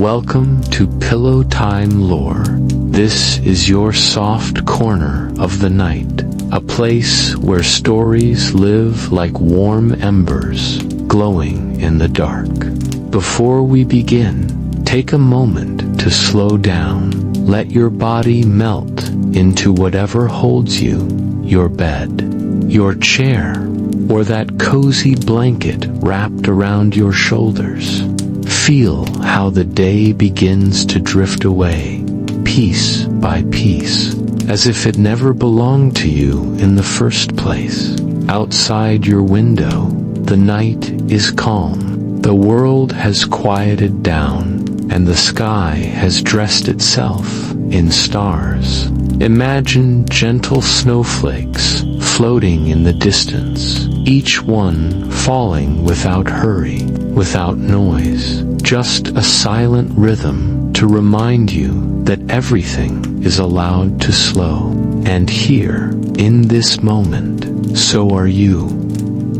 Welcome to Pillowtime Lore. This is your soft corner of the night, a place where stories live like warm embers, glowing in the dark. Before we begin, take a moment to slow down. Let your body melt into whatever holds you, your bed, your chair, or that cozy blanket wrapped around your shoulders. Feel how the day begins to drift away, piece by piece, as if it never belonged to you in the first place. Outside your window, the night is calm. The world has quieted down, and the sky has dressed itself in stars. Imagine gentle snowflakes floating in the distance, each one falling without hurry, without noise, just a silent rhythm to remind you that everything is allowed to slow. And here, in this moment, so are you.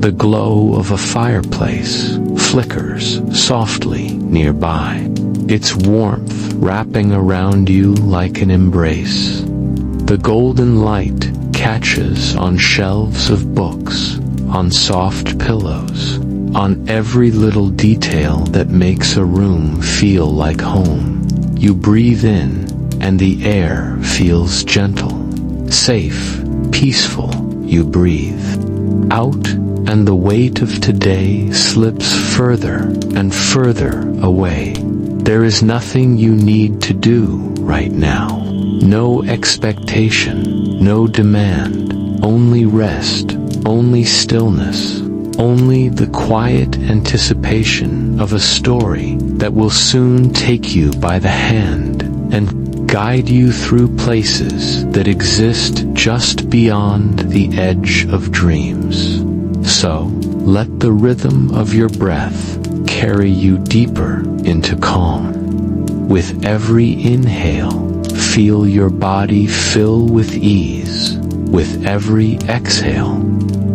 The glow of a fireplace flickers softly nearby, its warmth wrapping around you like an embrace. The golden light catches on shelves of books, on soft pillows, on every little detail that makes a room feel like home. You breathe in, and the air feels gentle, safe, peaceful. You breathe out, and the weight of today slips further and further away. There is nothing you need to do right now. No expectation, no demand, only rest, only stillness, only the quiet anticipation of a story that will soon take you by the hand and guide you through places that exist just beyond the edge of dreams. So, let the rhythm of your breath carry you deeper into calm. With every inhale, feel your body fill with ease. With every exhale,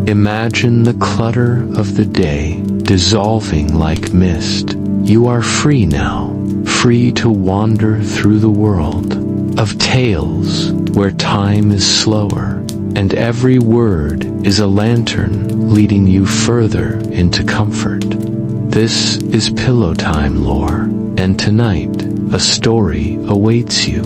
imagine the clutter of the day dissolving like mist. You are free now, free to wander through the world of tales where time is slower, and every word is a lantern leading you further into comfort. This is Pillowtime Lore, and tonight, a story awaits you.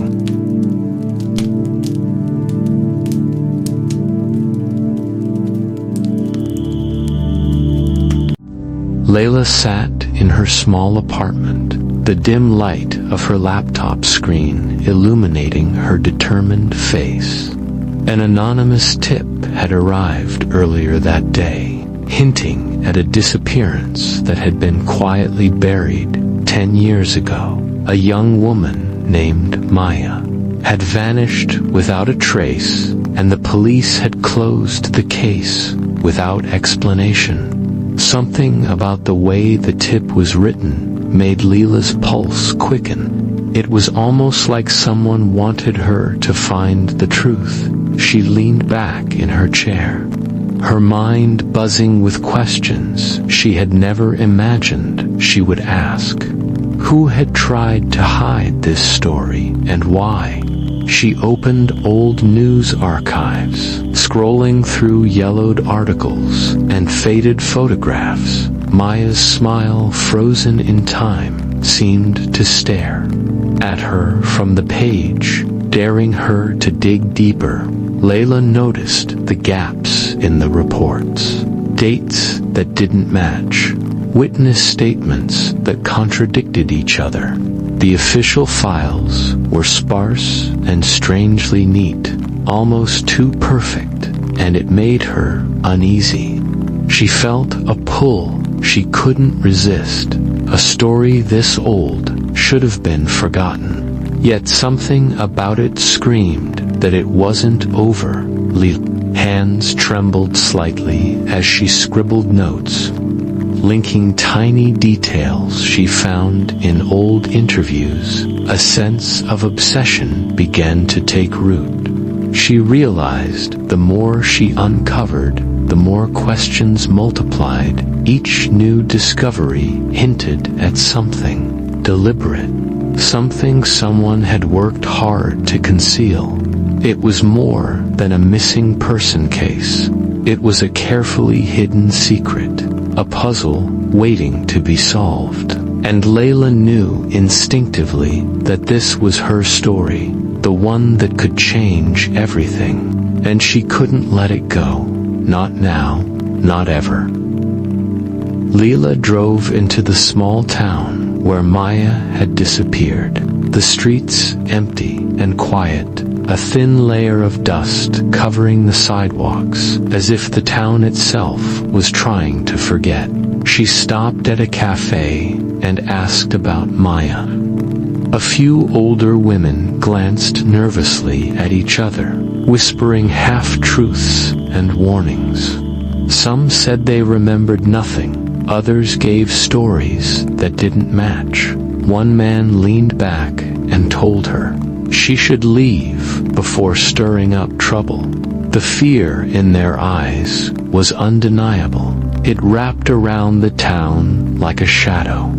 Leila sat in her small apartment, the dim light of her laptop screen illuminating her determined face. An anonymous tip had arrived earlier that day, hinting at a disappearance that had been quietly buried 10 years ago. A young woman named Maya had vanished without a trace, and the police had closed the case without explanation. Something about the way the tip was written made Leila's pulse quicken. It was almost like someone wanted her to find the truth. She leaned back in her chair, her mind buzzing with questions she had never imagined she would ask. Who had tried to hide this story, and why? She opened old news archives, scrolling through yellowed articles and faded photographs. Maya's smile, frozen in time, seemed to stare at her from the page, daring her to dig deeper. Leila noticed the gaps in the reports, dates that didn't match, witness statements that contradicted each other. The official files were sparse and strangely neat, almost too perfect, and it made her uneasy. She felt a pull she couldn't resist. A story this old should have been forgotten, yet something about it screamed that it wasn't over. Leila's hands trembled slightly as she scribbled notes, linking tiny details she found in old interviews. A sense of obsession began to take root. She realized the more she uncovered, the more questions multiplied. Each new discovery hinted at something deliberate, something someone had worked hard to conceal. It was more than a missing person case. It was a carefully hidden secret, a puzzle waiting to be solved. And Leila knew instinctively that this was her story, the one that could change everything. And she couldn't let it go. Not now, not ever. Leila drove into the small town where Maya had disappeared. The streets empty and quiet, a thin layer of dust covering the sidewalks, as if the town itself was trying to forget. She stopped at a cafe and asked about Maya. A few older women glanced nervously at each other, whispering half-truths and warnings. Some said they remembered nothing. Others gave stories that didn't match. One man leaned back and told her she should leave before stirring up trouble. The fear in their eyes was undeniable. It wrapped around the town like a shadow.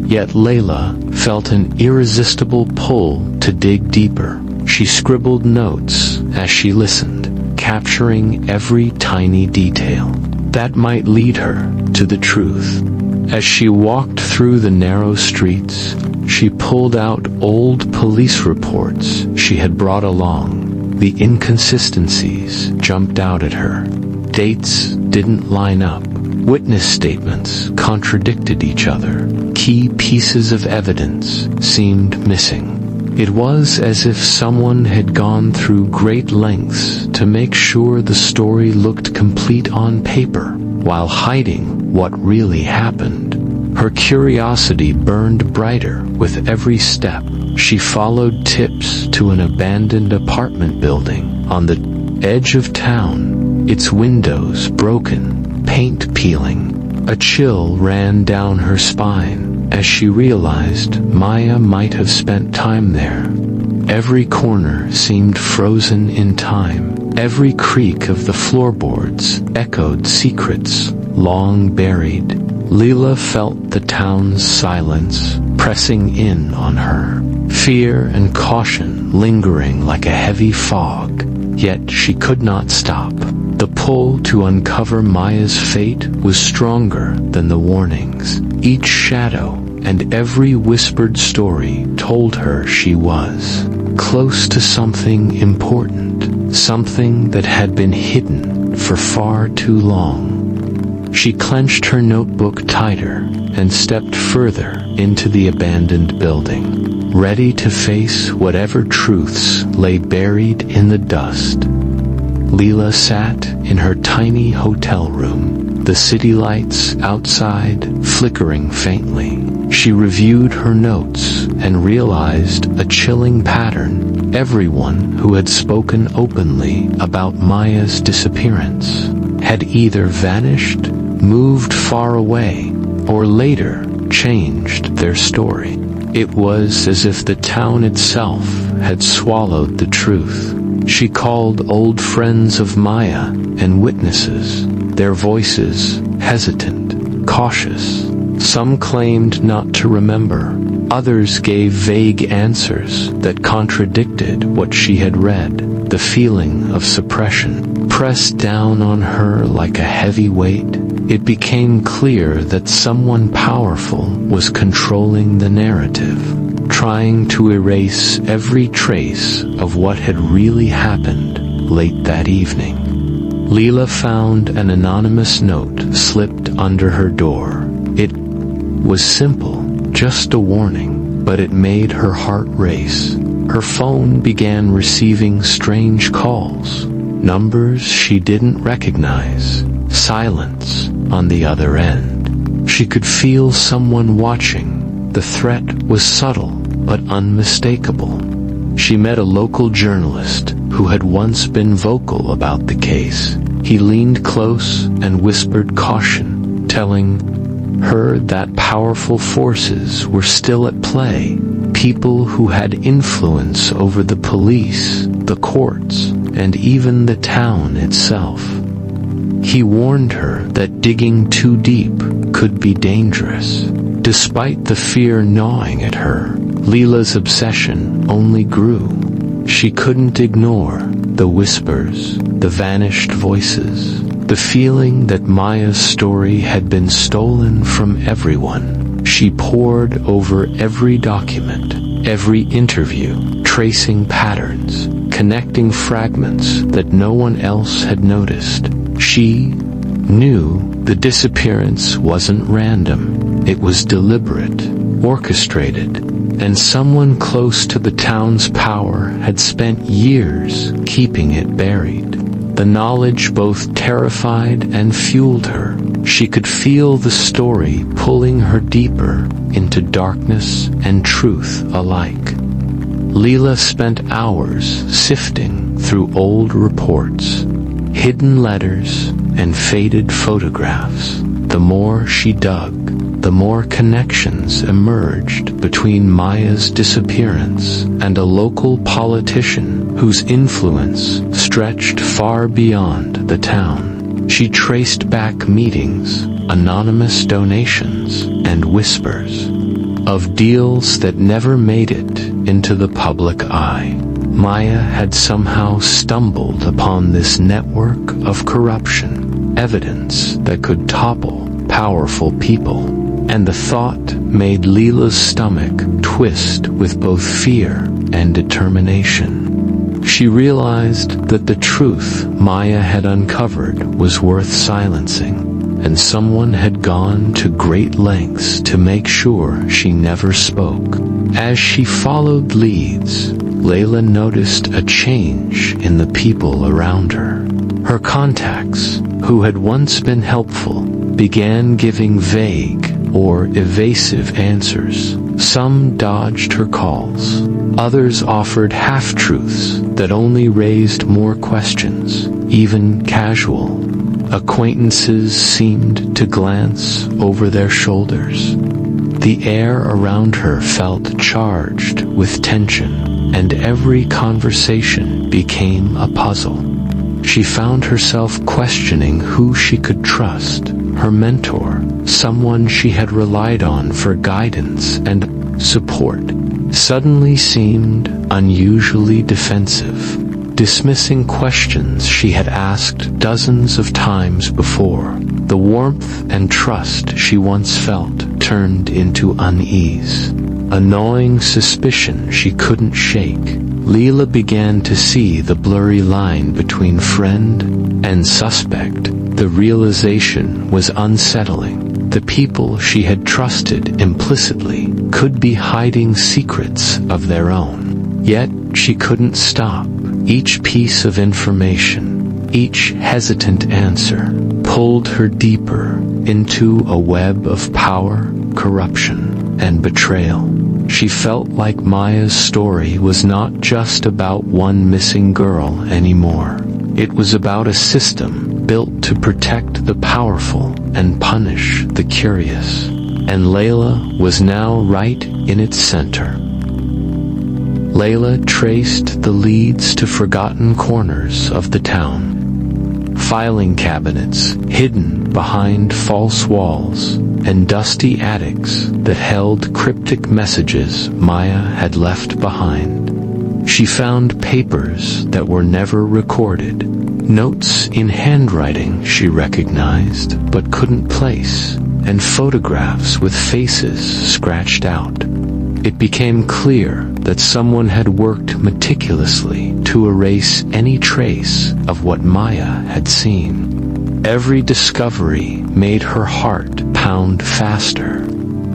Yet Leila felt an irresistible pull to dig deeper. She scribbled notes as she listened, capturing every tiny detail that might lead her to the truth. As she walked through the narrow streets, she pulled out old police reports she had brought along. The inconsistencies jumped out at her. Dates didn't line up. Witness statements contradicted each other. Key pieces of evidence seemed missing. It was as if someone had gone through great lengths to make sure the story looked complete on paper, while hiding what really happened. Her curiosity burned brighter with every step. She followed tips to an abandoned apartment building on the edge of town, its windows broken, paint peeling. A chill ran down her spine as she realized Maya might have spent time there. Every corner seemed frozen in time. Every creak of the floorboards echoed secrets long buried. Leila felt the town's silence pressing in on her, fear and caution lingering like a heavy fog. Yet she could not stop. The pull to uncover Maya's fate was stronger than the warnings. Each shadow and every whispered story told her she was close to something important, something that had been hidden for far too long. She clenched her notebook tighter and stepped further into the abandoned building, ready to face whatever truths lay buried in the dust. Leila sat in her tiny hotel room, the city lights outside flickering faintly. She reviewed her notes and realized a chilling pattern. Everyone who had spoken openly about Maya's disappearance had either vanished, moved far away, or later changed their story. It was as if the town itself had swallowed the truth. She called old friends of Maya and witnesses, their voices hesitant, cautious. Some claimed not to remember. Others gave vague answers that contradicted what she had read. The feeling of suppression pressed down on her like a heavy weight. It became clear that someone powerful was controlling the narrative, trying to erase every trace of what had really happened late that evening. Leila found an anonymous note slipped under her door. It was simple, just a warning, but it made her heart race. Her phone began receiving strange calls, numbers she didn't recognize, silence on the other end. She could feel someone watching. The threat was subtle but unmistakable. She met a local journalist who had once been vocal about the case. He leaned close and whispered caution, telling her that powerful forces were still at play, people who had influence over the police, the courts, and even the town itself. He warned her that digging too deep could be dangerous. Despite the fear gnawing at her, Leila's obsession only grew. She couldn't ignore the whispers, the vanished voices, the feeling that Maya's story had been stolen from everyone. She pored over every document, every interview, tracing patterns, connecting fragments that no one else had noticed. She knew the disappearance wasn't random. It was deliberate, orchestrated, and someone close to the town's power had spent years keeping it buried. The knowledge both terrified and fueled her. She could feel the story pulling her deeper into darkness and truth alike. Leila spent hours sifting through old reports, hidden letters, and faded photographs. The more she dug, the more connections emerged between Maya's disappearance and a local politician whose influence stretched far beyond the town. She traced back meetings, anonymous donations, and whispers of deals that never made it into the public eye. Maya had somehow stumbled upon this network of corruption, evidence that could topple powerful people, and the thought made Leila's stomach twist with both fear and determination. She realized that the truth Maya had uncovered was worth silencing, and someone had gone to great lengths to make sure she never spoke. As she followed leads, Leila noticed a change in the people around her. Her contacts, who had once been helpful, began giving vague or evasive answers. Some dodged her calls. Others offered half-truths that only raised more questions. Even casual acquaintances seemed to glance over their shoulders. The air around her felt charged with tension, and every conversation became a puzzle. She found herself questioning who she could trust. Her mentor, someone she had relied on for guidance and support, suddenly seemed unusually defensive, dismissing questions she had asked dozens of times before. The warmth and trust she once felt turned into unease, a gnawing suspicion she couldn't shake. Leila began to see the blurry line between friend and suspect. The realization was unsettling. The people she had trusted implicitly could be hiding secrets of their own. Yet she couldn't stop. Each piece of information, each hesitant answer, pulled her deeper into a web of power, corruption, and betrayal. She felt like Maya's story was not just about one missing girl anymore. It was about a system built to protect the powerful and punish the curious. And Leila was now right in its center. Leila traced the leads to forgotten corners of the town. Filing cabinets hidden behind false walls, and dusty attics that held cryptic messages Maya had left behind. She found papers that were never recorded, notes in handwriting she recognized but couldn't place, and photographs with faces scratched out. It became clear that someone had worked meticulously to erase any trace of what Maya had seen. Every discovery made her heart pound faster.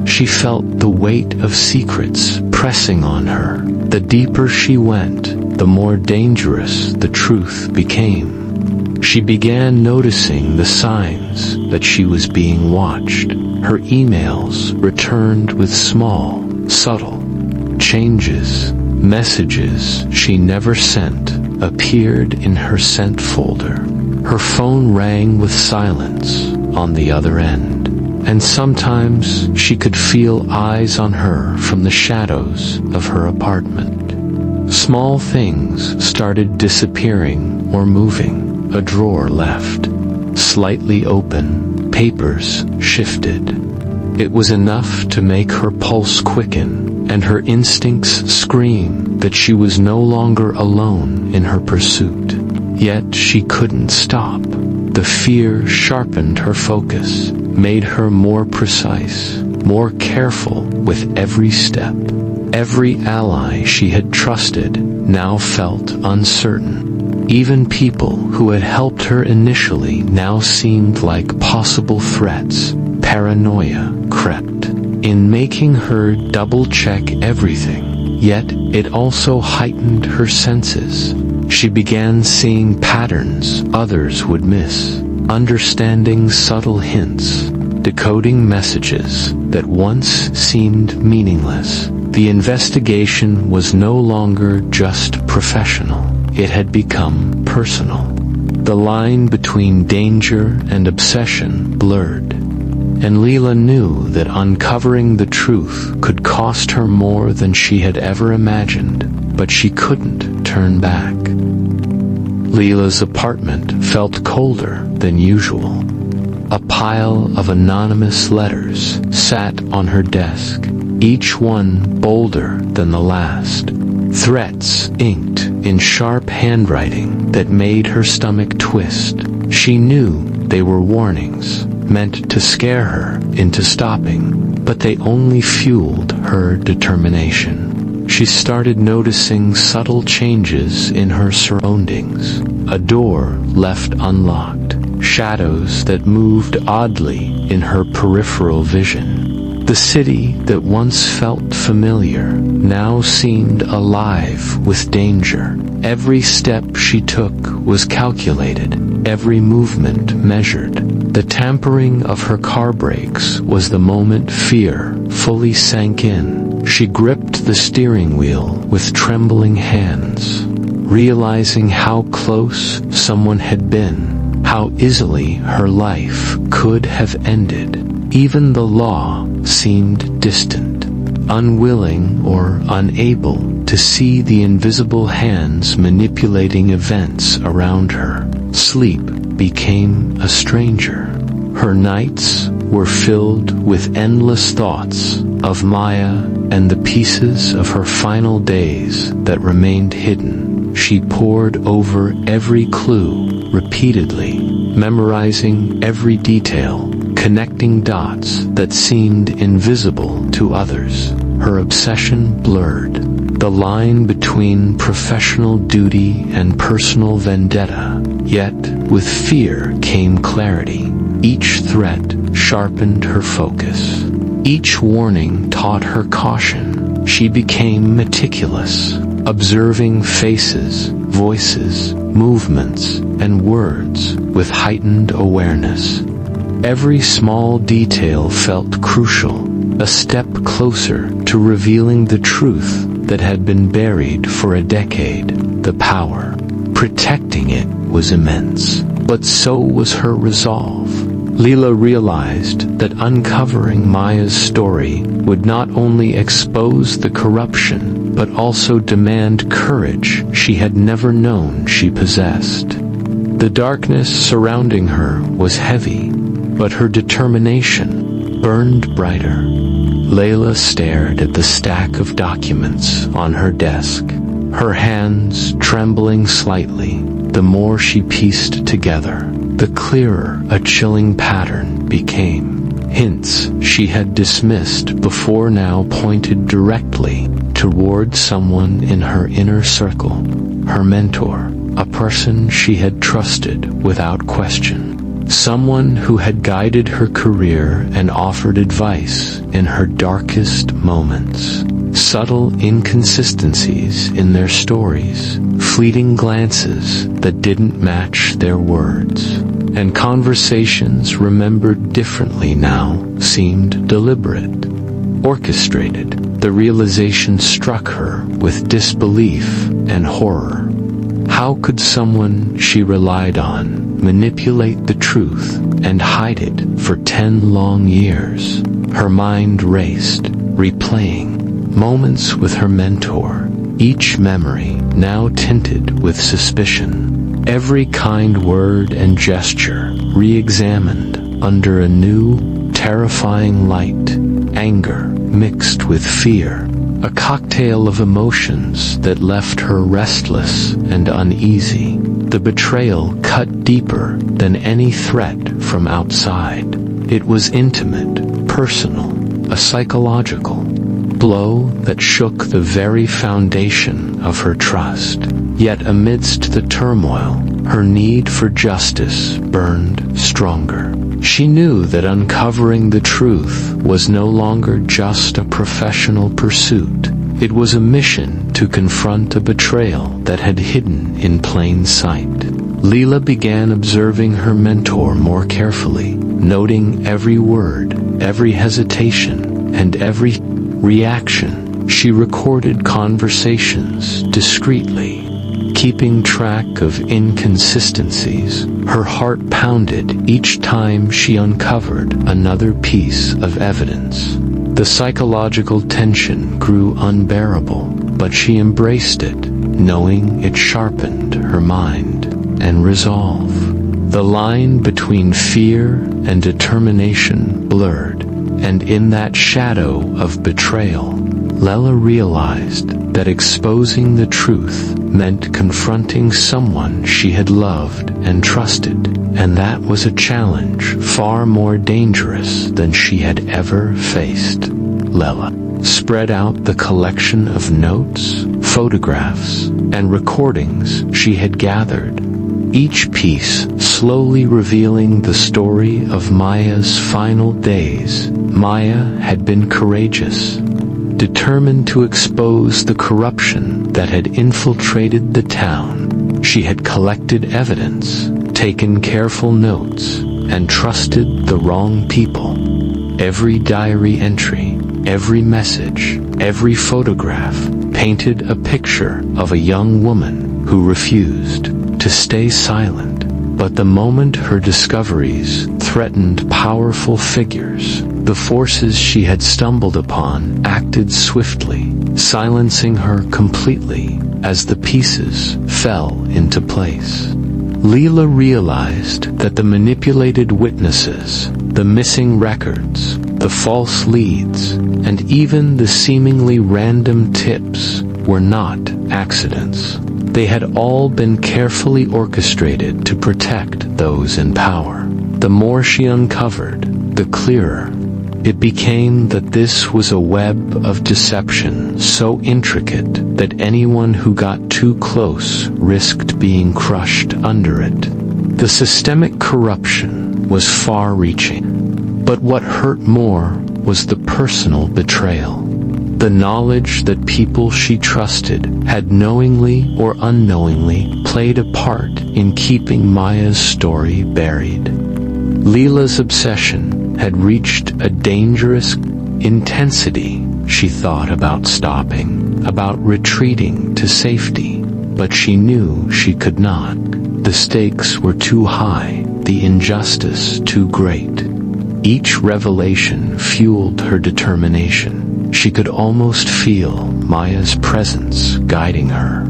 She felt the weight of secrets pressing on her. The deeper she went, the more dangerous the truth became. She began noticing the signs that she was being watched. Her emails returned with small, subtle changes. Messages she never sent appeared in her sent folder. Her phone rang with silence on the other end, and sometimes she could feel eyes on her from the shadows of her apartment. Small things started disappearing or moving. A drawer left slightly open, papers shifted. It was enough to make her pulse quicken. and her instincts screamed that she was no longer alone in her pursuit. Yet she couldn't stop. The fear sharpened her focus, made her more precise, more careful with every step. Every ally she had trusted now felt uncertain. Even people who had helped her initially now seemed like possible threats. Paranoia crept in, making her double-check everything. Yet it also heightened her senses. She began seeing patterns others would miss, understanding subtle hints, decoding messages that once seemed meaningless. The investigation was no longer just professional. It had become personal. The line between danger and obsession blurred, and Leila knew that uncovering the truth could cost her more than she had ever imagined, but she couldn't turn back. Leila's apartment felt colder than usual. A pile of anonymous letters sat on her desk, each one bolder than the last. Threats inked in sharp handwriting that made her stomach twist. She knew they were warnings, meant to scare her into stopping, but they only fueled her determination. She started noticing subtle changes in her surroundings. A door left unlocked, shadows that moved oddly in her peripheral vision. The city that once felt familiar now seemed alive with danger. Every step she took was calculated, every movement measured. The tampering of her car brakes was the moment fear fully sank in. She gripped the steering wheel with trembling hands, realizing how close someone had been, how easily her life could have ended. Even the law seemed distant, unwilling or unable to see the invisible hands manipulating events around her. Sleep became a stranger. Her nights were filled with endless thoughts of Maya and the pieces of her final days that remained hidden. She pored over every clue repeatedly, memorizing every detail, connecting dots that seemed invisible to others. Her obsession blurred the line between professional duty and personal vendetta. Yet, with fear came clarity. Each threat sharpened her focus. Each warning taught her caution. She became meticulous, observing faces, voices, movements, and words with heightened awareness. Every small detail felt crucial, a step closer to revealing the truth that had been buried for a decade. The power protecting it was immense, but so was her resolve. Leila realized that uncovering Maya's story would not only expose the corruption, but also demand courage she had never known she possessed. The darkness surrounding her was heavy, but her determination burned brighter. Leila stared at the stack of documents on her desk, her hands trembling slightly. The more she pieced together, the clearer a chilling pattern became. Hints she had dismissed before now pointed directly toward someone in her inner circle, her mentor, a person she had trusted without question, someone who had guided her career and offered advice in her darkest moments. Subtle inconsistencies in their stories, fleeting glances that didn't match their words, and conversations remembered differently now seemed deliberate, orchestrated. The realization struck her with disbelief and horror. How could someone she relied on manipulate the truth and hide it for 10 long years? Her mind raced, replaying moments with her mentor, each memory now tinted with suspicion. Every kind word and gesture re-examined under a new, terrifying light, anger mixed with fear, a cocktail of emotions that left her restless and uneasy. The betrayal cut deeper than any threat from outside. It was intimate, personal, a psychological blow that shook the very foundation of her trust. Yet amidst the turmoil, her need for justice burned stronger. She knew that uncovering the truth was no longer just a professional pursuit. It was a mission to confront a betrayal that had hidden in plain sight. Leila began observing her mentor more carefully, noting every word, every hesitation, and every reaction. She recorded conversations discreetly, keeping track of inconsistencies. Her heart pounded each time she uncovered another piece of evidence. The psychological tension grew unbearable, but she embraced it, knowing it sharpened her mind and resolve. The line between fear and determination blurred, and in that shadow of betrayal, Leila realized that exposing the truth meant confronting someone she had loved and trusted, and that was a challenge far more dangerous than she had ever faced. Leila spread out the collection of notes, photographs, and recordings she had gathered, each piece slowly revealing the story of Maya's final days. Maya had been courageous, determined to expose the corruption that had infiltrated the town. She had collected evidence, taken careful notes, and trusted the wrong people. Every diary entry, every message, every photograph painted a picture of a young woman who refused to stay silent. But the moment her discoveries threatened powerful figures, the forces she had stumbled upon acted swiftly, silencing her completely as the pieces fell into place. Leila realized that the manipulated witnesses, the missing records, the false leads, and even the seemingly random tips were not accidents. They had all been carefully orchestrated to protect those in power. The more she uncovered, the clearer it became that this was a web of deception so intricate that anyone who got too close risked being crushed under it. The systemic corruption was far-reaching, but what hurt more was the personal betrayal. The knowledge that people she trusted had knowingly or unknowingly played a part in keeping Maya's story buried. Leila's obsession had reached a dangerous intensity. She thought about stopping, about retreating to safety, but she knew she could not. The stakes were too high, the injustice too great. Each revelation fueled her determination. She could almost feel Maya's presence guiding her,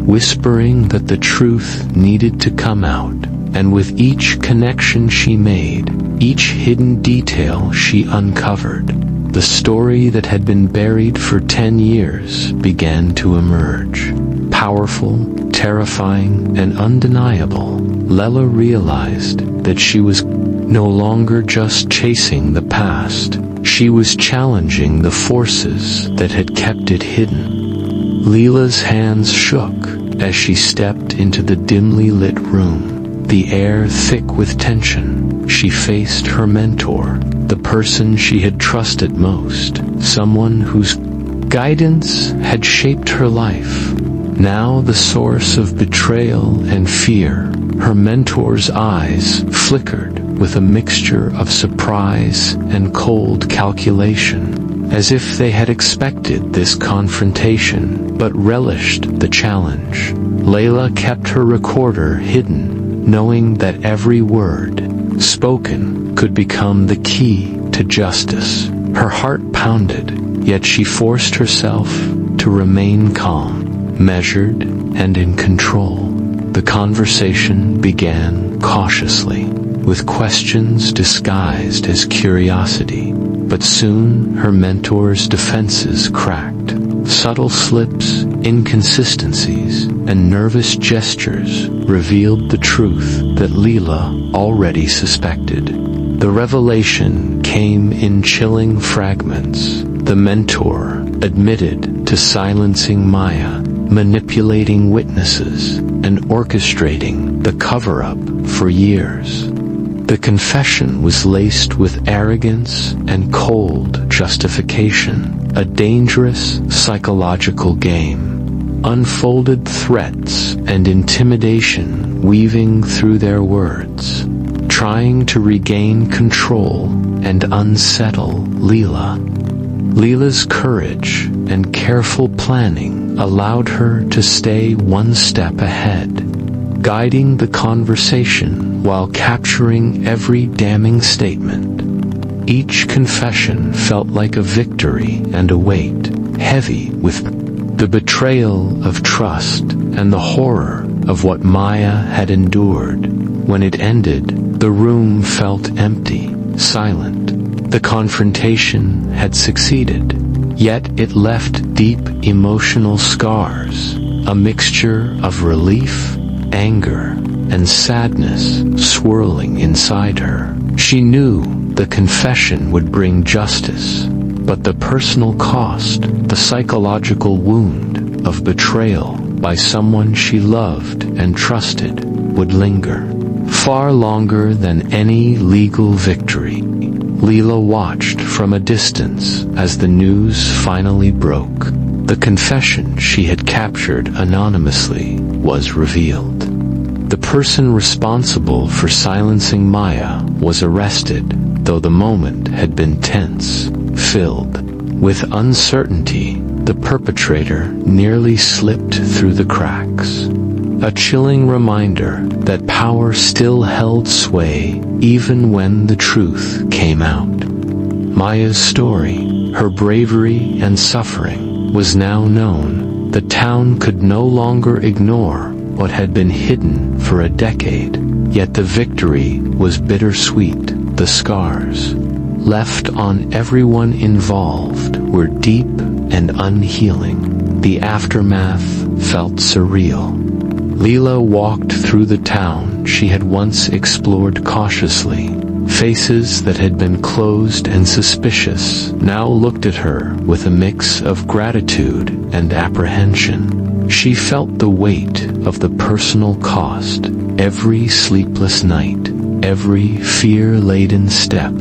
whispering that the truth needed to come out. And with each connection she made, each hidden detail she uncovered, the story that had been buried for 10 years began to emerge. Powerful, terrifying, and undeniable, Leila realized that she was no longer just chasing the past. She was challenging the forces that had kept it hidden. Leila's hands shook as she stepped into the dimly lit room, the air thick with tension. She faced her mentor, the person she had trusted most, someone whose guidance had shaped her life. Now the source of betrayal and fear, her mentor's eyes flickered with a mixture of surprise and cold calculation, as if they had expected this confrontation but relished the challenge. Leila kept her recorder hidden, knowing that every word spoken could become the key to justice. Her heart pounded, yet she forced herself to remain calm, measured, and in control. The conversation began cautiously, with questions disguised as curiosity, but soon her mentor's defenses cracked. Subtle slips, inconsistencies, and nervous gestures revealed the truth that Leila already suspected. The revelation came in chilling fragments. The mentor admitted to silencing Maya, manipulating witnesses, and orchestrating the cover-up for years. The confession was laced with arrogance and cold justification, a dangerous psychological game. Unfolded threats and intimidation weaving through their words, trying to regain control and unsettle Leila. Leila's courage and careful planning allowed her to stay one step ahead, guiding the conversation while capturing every damning statement. Each confession felt like a victory and a weight, heavy with the betrayal of trust and the horror of what Maya had endured. When it ended, the room felt empty, silent. The confrontation had succeeded, yet it left deep emotional scars, a mixture of relief, anger, and sadness swirling inside her. She knew the confession would bring justice, but the personal cost, the psychological wound of betrayal by someone she loved and trusted, would linger. Far longer than any legal victory. Leila watched from a distance as the news finally broke. The confession she had captured anonymously was revealed. The person responsible for silencing Maya was arrested, though the moment had been tense, filled with uncertainty. The perpetrator nearly slipped through the cracks. A chilling reminder that power still held sway even when the truth came out. Maya's story, her bravery and suffering, was now known. The town could no longer ignore what had been hidden for a decade, yet the victory was bittersweet. The scars left on everyone involved were deep and unhealing. The aftermath felt surreal. Leila walked through the town she had once explored cautiously. Faces that had been closed and suspicious now looked at her with a mix of gratitude and apprehension. She felt the weight of the personal cost, every sleepless night, every fear-laden step,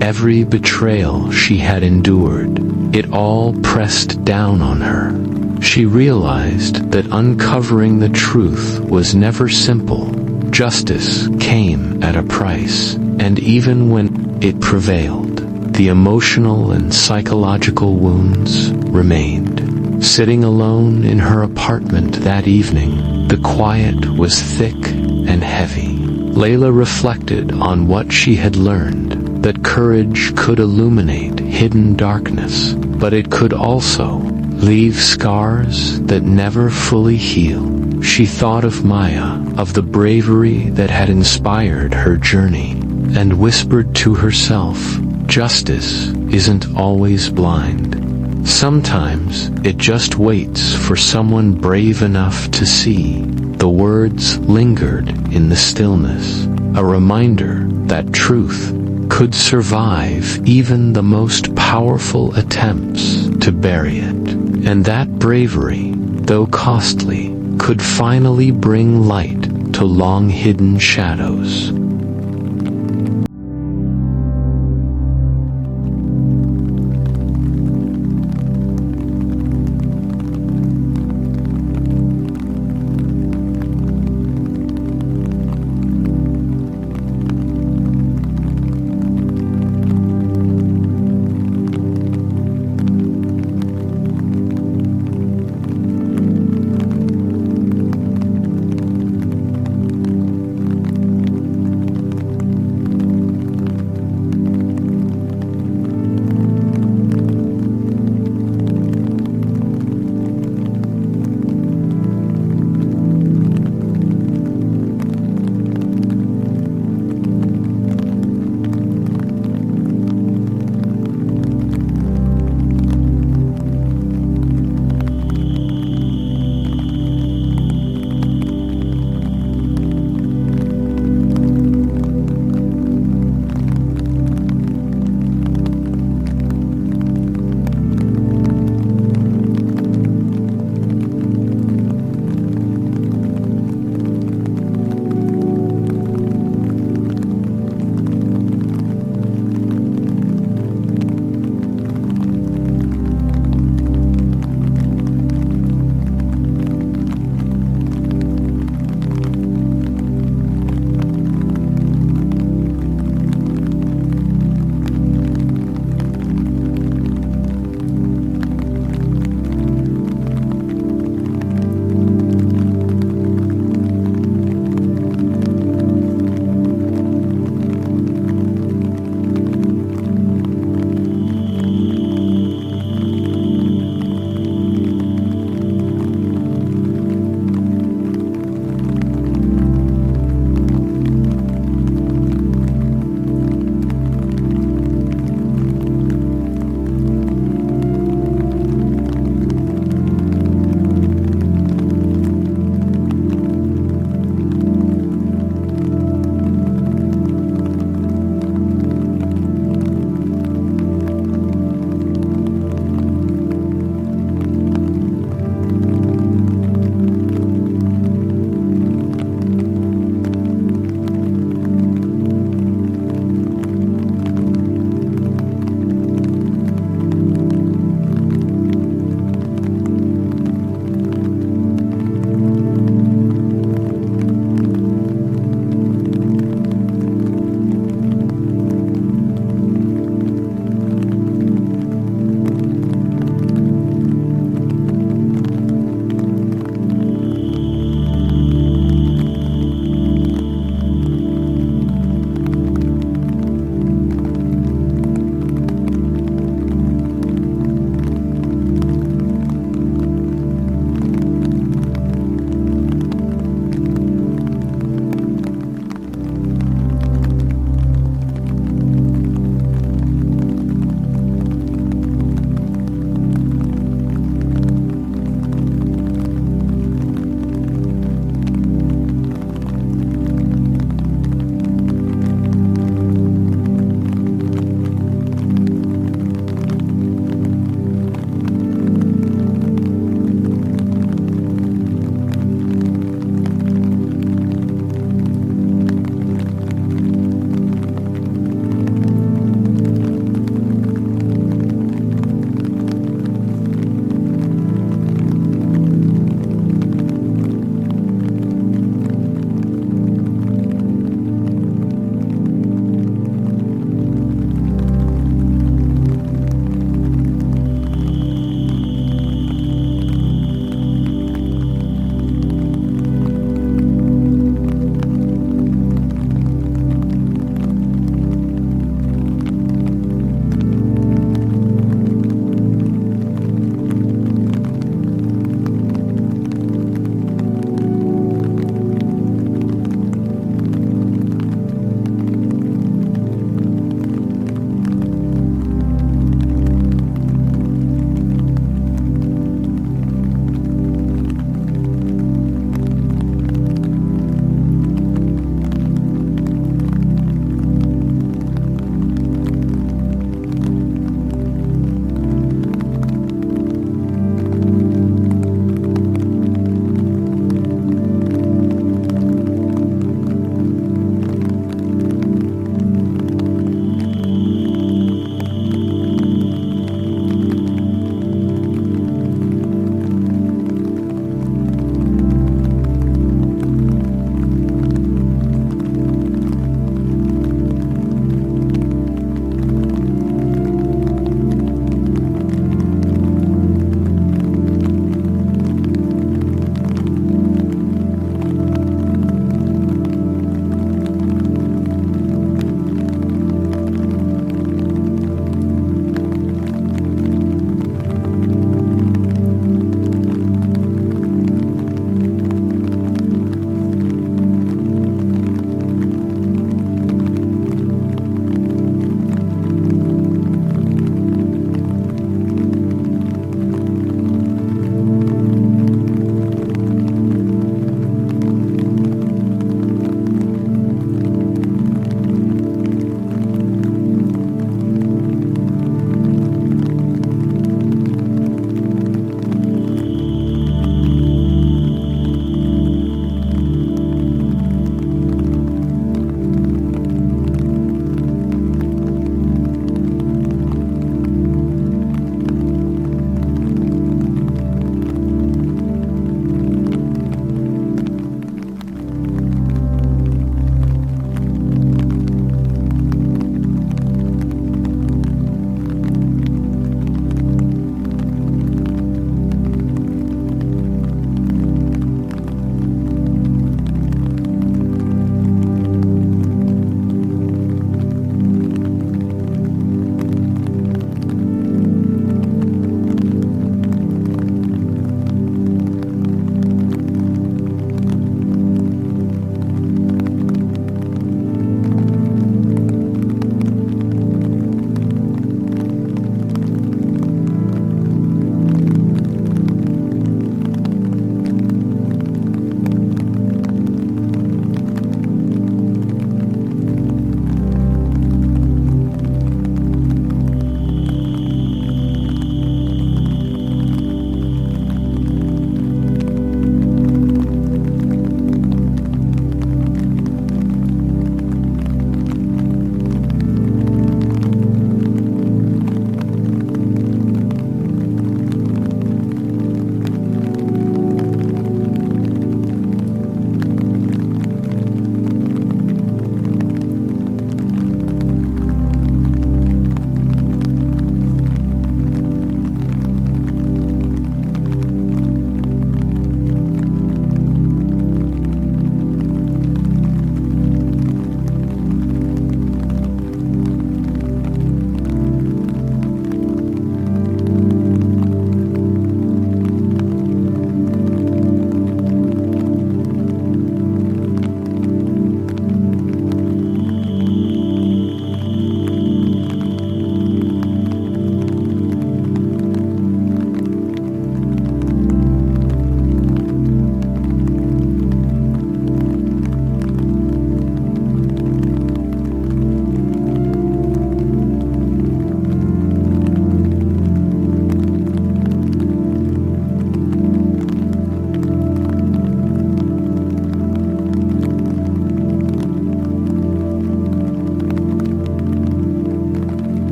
every betrayal she had endured. It all pressed down on her. She realized that uncovering the truth was never simple. Justice came at a price, and even when it prevailed, the emotional and psychological wounds remained. Sitting alone in her apartment that evening, the quiet was thick and heavy. Leila reflected on what she had learned, that courage could illuminate hidden darkness, but it could also leave scars that never fully heal. She thought of Maya, of the bravery that had inspired her journey, and whispered to herself, justice isn't always blind. Sometimes it just waits for someone brave enough to see. The words lingered in the stillness, a reminder that truth could survive even the most powerful attempts to bury it, and that bravery, though costly, could finally bring light to long-hidden shadows.